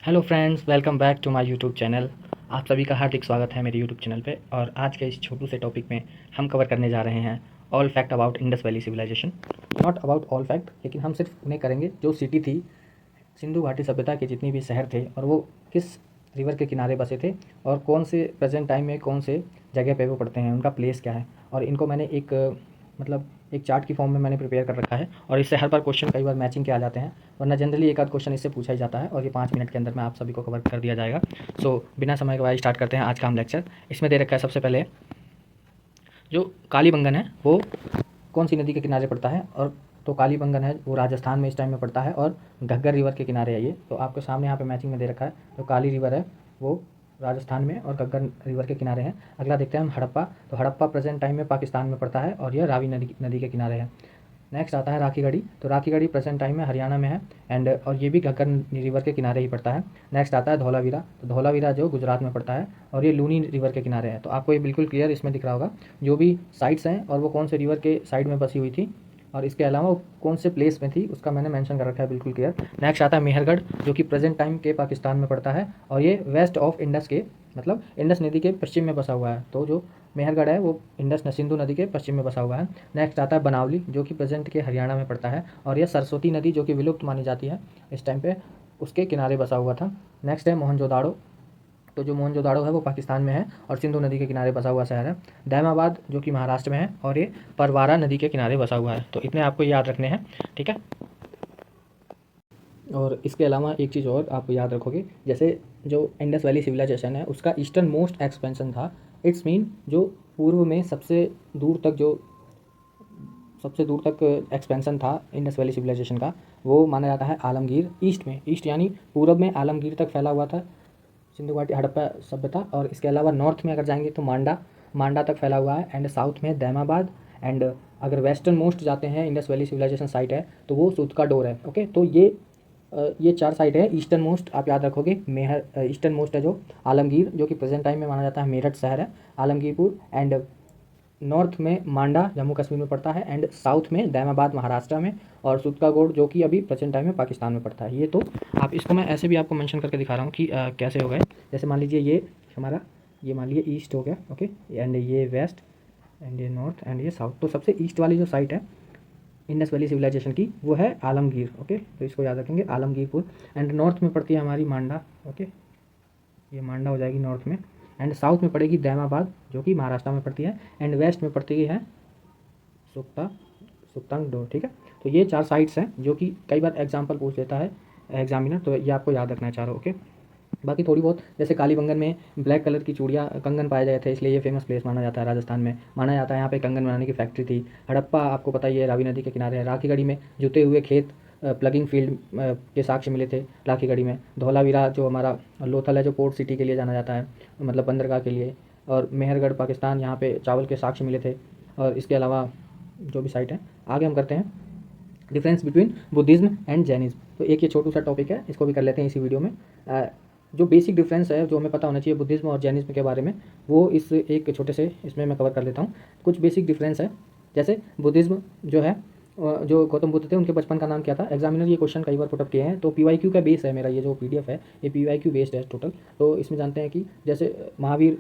Hello friends, welcome back to my YouTube channel. आप सभी का हार्दिक स्वागत है मेरे यूट्यूब चैनल पे। और आज के इस छोटू से टॉपिक में हम कवर करने जा रहे हैं all fact about Indus valley civilisation. Not about all fact, लेकिन हम सिर्फ उन्हें करेंगे जो सिटी थी सिंधु घाटी सभ्यता के, जितनी भी शहर थे और वो किस रिवर के किनारे बसे थे और कौन से प्रेजेंट टाइम में कौन से जगह पे वो पड़ते हैं, उनका प्लेस क्या है। और इनको मैंने मतलब एक चार्ट की फॉर्म में मैंने प्रिपेयर कर रखा है और इससे हर बार क्वेश्चन कई बार मैचिंग के आ जाते हैं, वरना जनरली एक आध क्वेश्चन इससे पूछा ही जाता है और ये 5 मिनट के अंदर में आप सभी को कवर कर दिया जाएगा। सो बिना समय गवाए स्टार्ट करते हैं आज का हम लेक्चर। इसमें दे रखा है सबसे पहले जो कालीबंगन है वो कौन सी नदी के किनारे पड़ता है। और तो कालीबंगन है वो राजस्थान में इस टाइम में पड़ता है और घग्गर रिवर के किनारे है ये। तो आपके सामने यहाँ पे मैचिंग में दे रखा है। तो काली रिवर है वो राजस्थान में और घग्गर रिवर के किनारे हैं। अगला देखते हैं हम हड़प्पा। तो हड़प्पा प्रेजेंट टाइम में पाकिस्तान में पड़ता है और यह रावी नदी के किनारे है। नेक्स्ट आता है राखीगढ़ी। तो राखीगढ़ी प्रेजेंट टाइम में हरियाणा में है एंड और ये भी घग्गर रिवर के किनारे ही पड़ता है। नेक्स्ट आता है धौलावीरा। तो धौलावीरा जो गुजरात में पड़ता है और ये लूनी रिवर के किनारे है। तो आपको ये बिल्कुल क्लियर इसमें दिख रहा होगा जो भी साइट्स हैं और वो कौन से रिवर के साइड में बसी हुई थी और इसके अलावा वो कौन से प्लेस में थी उसका मैंने मेंशन कर रखा है बिल्कुल क्लियर। नेक्स्ट आता है मेहरगढ़ जो कि प्रेजेंट टाइम के पाकिस्तान में पड़ता है और ये वेस्ट ऑफ इंडस के मतलब इंडस नदी के पश्चिम में बसा हुआ है। तो जो मेहरगढ़ है वो इंडस सिंधु नदी के पश्चिम में बसा हुआ है। नेक्स्ट आता है बनावली जो कि प्रेजेंट के हरियाणा में पड़ता है और यह सरस्वती नदी जो कि विलुप्त मानी जाती है इस टाइम पे उसके किनारे बसा हुआ था। नेक्स्ट है मोहनजोदाड़ो। तो जो मोहनजोदाड़ो है वो पाकिस्तान में है और सिंधु नदी के किनारे बसा हुआ शहर है। दैमाबाद जो कि महाराष्ट्र में है और ये परवारा नदी के किनारे बसा हुआ है। तो इतने आपको याद रखने हैं, ठीक है। और इसके अलावा एक चीज़ और आप याद रखोगे, जैसे जो इंडस वैली सिविलाइजेशन है उसका ईस्टर्न मोस्ट एक्सपेंशन था। इट्स मीन जो पूर्व में सबसे दूर तक एक्सपेंशन था इंडस वैली सिविलाइजेशन का, वो माना जाता है आलमगीर ईस्ट में। ईस्ट यानी पूरब में आलमगीर तक फैला हुआ था सिंधु घाटी हड़प्पा सभ्यता। और इसके अलावा नॉर्थ में अगर जाएंगे तो मांडा तक फैला हुआ है एंड साउथ में दैमाबाद एंड अगर वेस्टर्न मोस्ट जाते हैं इंडस वैली सिविलाइजेशन साइट है तो वो सूतका डोर है। ओके, तो ये 4 साइट है। ईस्टर्न मोस्ट आप याद रखोगे ईस्टर्न मोस्ट है जो आलमगीर जो कि प्रेजेंट टाइम में माना जाता है मेरठ शहर है आलमगीरपुर एंड नॉर्थ में मांडा जम्मू कश्मीर में पड़ता है एंड साउथ में दैमाबाद महाराष्ट्र में और सूतकागोड़ जो कि अभी प्रेजेंट टाइम में पाकिस्तान में पड़ता है। ये तो आप इसको मैं ऐसे भी आपको मेंशन करके दिखा रहा हूँ कि कैसे हो गए। जैसे मान लीजिए ये मान लीजिए ईस्ट हो गया, ओके, एंड ये वेस्ट एंड ये नॉर्थ एंड ये साउथ। तो सबसे ईस्ट वाली जो साइट है इंडस वैली सिविलाइजेशन की वो है आलमगीर। ओके, तो इसको याद रखेंगे आलमगीरपुर। एंड नॉर्थ में पड़ती है हमारी मांडा। ओके, ये मांडा हो जाएगी नॉर्थ में एंड साउथ में पड़ेगी दैमाबाद जो कि महाराष्ट्र में पड़ती है एंड वेस्ट में पड़ती है सुक्तांग डोर, ठीक है। तो ये 4 साइट्स हैं जो कि कई बार एग्जाम्पल पूछ लेता है एग्जामिनर, तो ये आपको याद रखना है चारों। ओके, बाकी थोड़ी बहुत जैसे कालीबंगन में ब्लैक कलर की चूड़ियाँ कंगन पाए गए थे इसलिए ये फेमस प्लेस माना जाता है, राजस्थान में माना जाता है। यहाँ पे कंगन बनाने की फैक्ट्री थी। हड़प्पा आपको पता ही है रावी नदी के किनारे है। राखीगढ़ी में जुते हुए खेत प्लगिंग फील्ड के साक्ष्य मिले थे राखीगढ़ी में। धौलावीरा जो हमारा लोथल है जो पोर्ट सिटी के लिए जाना जाता है, मतलब बंदरगाह के लिए। और मेहरगढ़ पाकिस्तान, यहाँ पे चावल के साक्ष्य मिले थे। और इसके अलावा जो भी साइट है, आगे हम करते हैं difference between Buddhism and Jainism. तो एक ये छोटू सा टॉपिक है, इसको भी कर लेते हैं इसी वीडियो में। जो बेसिक डिफरेंस है जो हमें पता होना चाहिए बुद्धिज़्म और जैनिज़्म के बारे में, वो इस एक छोटे से इसमें मैं कवर कर लेता हूँ। कुछ बेसिक डिफरेंस है, जैसे बुद्धिज़्म जो है जो गौतम बुद्ध थे उनके बचपन का नाम क्या था। एग्जामिनर ये क्वेश्चन कई बार पुटअप किए हैं। तो पीवाईक्यू का बेस है मेरा ये जो पीडीएफ है, ये पीवाईक्यू बेस्ड है टोटल। तो इसमें जानते हैं कि जैसे महावीर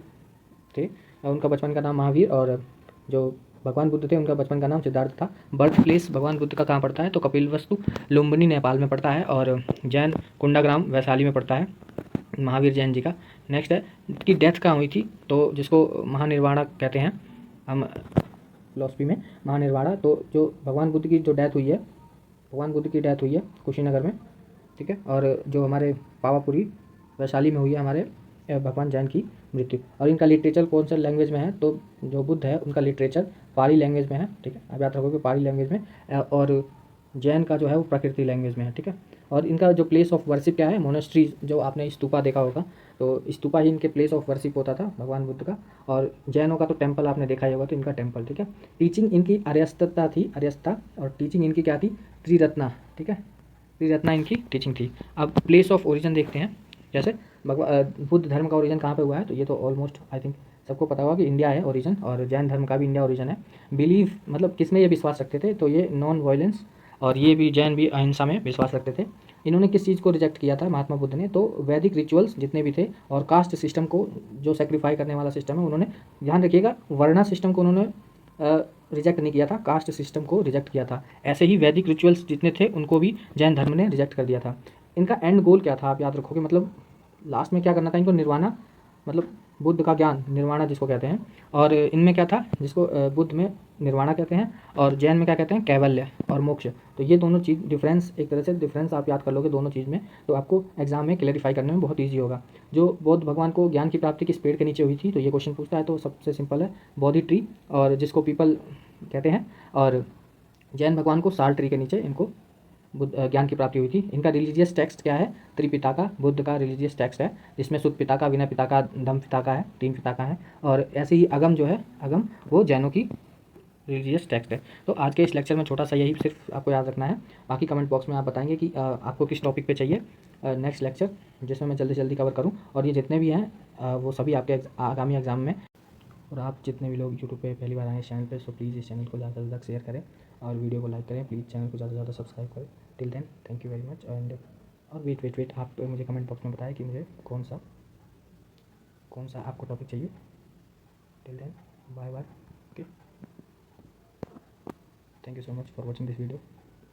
थे, उनका बचपन का नाम महावीर, और जो भगवान बुद्ध थे उनका बचपन का नाम सिद्धार्थ था। बर्थ प्लेस भगवान बुद्ध का कहाँ पड़ता है, तो कपिलवस्तु लुम्बिनी नेपाल में पड़ता है और जैन कुंडाग्राम वैशाली में पड़ता है महावीर जैन जी का। नेक्स्ट है कि डेथ कहाँ हुई थी, तो जिसको महानिर्वाणा कहते हैं हम फिलॉसफी में, महानिर्वाणा। तो जो भगवान बुद्ध की जो डेथ हुई है, भगवान बुद्ध की डेथ हुई है कुशीनगर में, ठीक है। और जो हमारे पावापुरी वैशाली में हुई है हमारे भगवान जैन की मृत्यु। और इनका लिटरेचर कौन सा लैंग्वेज में है, तो जो बुद्ध है उनका लिटरेचर पाली लैंग्वेज में है, ठीक है। आप याद रखोगे पाली लैंग्वेज में, और जैन का जो है वो प्रकृति लैंग्वेज में है, ठीक है। और इनका जो प्लेस ऑफ वर्शिप क्या है, मोनेस्ट्री, जो आपने स्तूपा देखा होगा, तो स्तूपा ही इनके प्लेस ऑफ वर्शिप होता था भगवान बुद्ध का। और जैनों का तो टेम्पल आपने देखा ही होगा, तो इनका टेम्पल, ठीक है। टीचिंग इनकी अर्यस्तता थी, अर्यस्ता, और टीचिंग इनकी क्या थी, त्रिरत्ना, ठीक है। त्रिरत्ना इनकी टीचिंग थी। अब प्लेस ऑफ ओरिजिन देखते हैं, जैसे बुद्ध धर्म का ओरिजिन कहाँ पे हुआ है, तो ये तो ऑलमोस्ट आई थिंक सबको पता होगा कि इंडिया है ओरिजिन, और जैन धर्म का भी इंडिया ओरिजिन है। बिलीव मतलब किस में ये विश्वास रखते थे, तो ये नॉन वायलेंस, और ये भी जैन भी अहिंसा में विश्वास रखते थे। इन्होंने किस चीज़ को रिजेक्ट किया था महात्मा बुद्ध ने, तो वैदिक रिचुअल्स जितने भी थे और कास्ट सिस्टम को, जो सेक्रीफाई करने वाला सिस्टम है, उन्होंने, ध्यान रखिएगा, वर्णा सिस्टम को उन्होंने रिजेक्ट नहीं किया था, कास्ट सिस्टम को रिजेक्ट किया था। ऐसे ही वैदिक रिचुअल्स जितने थे उनको भी जैन धर्म ने रिजेक्ट कर दिया था। इनका एंड गोल क्या था आप याद रखोगे, मतलब लास्ट में क्या करना था इनको, निर्वाणा, मतलब बुद्ध का ज्ञान, निर्वाणा जिसको कहते हैं। और इनमें क्या था, जिसको बुद्ध में निर्वाणा कहते हैं और जैन में क्या कहते हैं, कैवल्य और मोक्ष। तो ये दोनों चीज़ डिफरेंस, एक तरह से डिफरेंस आप याद कर लोगे दोनों चीज़ में, तो आपको एग्जाम में क्लेरिफाई करने में बहुत ईजी होगा। जो बौद्ध भगवान को ज्ञान की प्राप्ति किस पेड़ के नीचे हुई थी, तो ये क्वेश्चन पूछता है, तो सबसे सिंपल है बोधि ट्री, और जिसको पीपल कहते हैं। और जैन भगवान को साल ट्री के नीचे इनको ज्ञान की प्राप्ति हुई थी। इनका रिलीजियस टेक्स्ट क्या है, त्रिपिताका बुद्ध का रिलीजियस टेक्स्ट है, जिसमें सुत पिताका, विनय पिताका, धम्म पिताका है, तीन पिताका है। और ऐसे ही अगम जो है, अगम वो जैनों की रिलीजियस टेक्स्ट है। तो आज के इस लेक्चर में छोटा सा यही सिर्फ आपको याद रखना है। बाकी कमेंट बॉक्स में आप बताएंगे कि आपको किस टॉपिक पे चाहिए नेक्स्ट लेक्चर, जिसमें मैं जल्दी जल्दी कवर करूँ। और ये जितने भी हैं वो सभी आपके आगामी एग्जाम में। और आप जितने भी लोग यूट्यूब पे पहली बार आए इस चैनल पे, सो प्लीज़ इस चैनल को ज़्यादा से ज़्यादा शेयर करें और वीडियो को लाइक करें। प्लीज़ चैनल को ज़्यादा से ज़्यादा सब्सक्राइब करें। Till then thank you very much. And और वेट आप मुझे कमेंट बॉक्स में बताएं कि मुझे कौन सा आपको टॉपिक चाहिए। Till then bye bye. Okay, thank you so much for watching this video.